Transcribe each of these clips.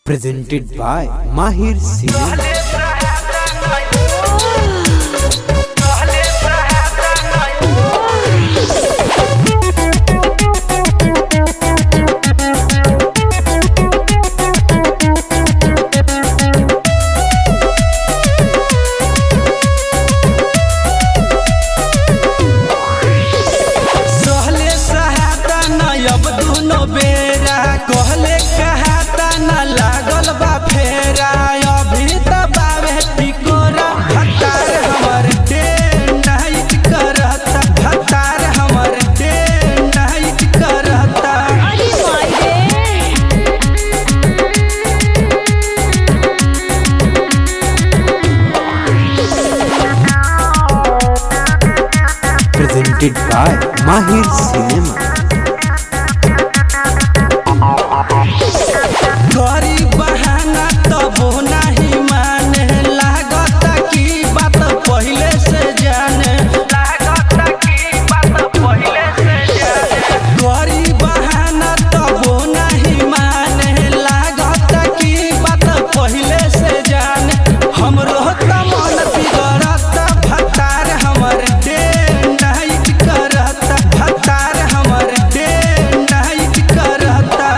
presented by Mahir Cinema. कहले कहता न लागल बा फेरा अभी तबावे टिकोरा भतार हमर डे नाइट करता भतार हमर डे नाइट करता। अरे Presented by Mahir Cinema. गरी बहाना तबो नहीं माने लागता की बात पहले से जाने लागता की बात पहले से जाने गरी बहाना तबो नहीं माने लागता की बात पहले से जाने हमरो त मन बिगड़ता भतार हमर डे नाइट करता भतार हमर डे नाइट करता।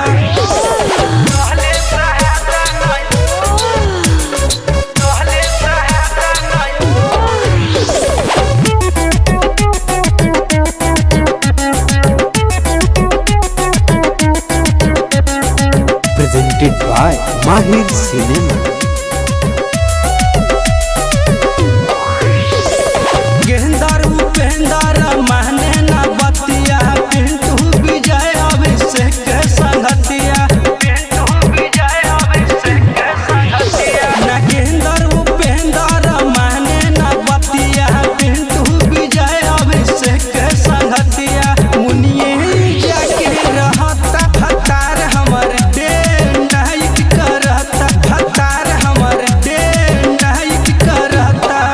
Presented by Mahir Cinema. गेंदर उपेंदर माने न बतिया पिंटू विजय अभिषेक के संगतिया पिंटू विजय अभिषेक के संगतिया न गेंदर उपेंदर माने न बतिया पिंटू विजय अभिषेक के संगतिया मुनिए जाके रहता भतार हमर डे नाइट करता भतार हमर डे नाइट करता।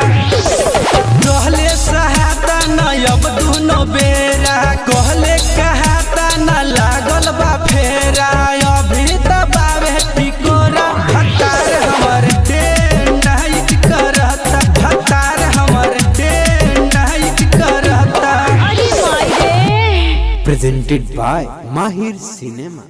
कहले सहाता न अब दुनो बेरा कहले कहता न लागल बा फेरा अभी तबावे टिकोरा भतार हमर डे नाइट करता भतार हमर डे नाइट करता। मायरे Presented by Mahir Cinema.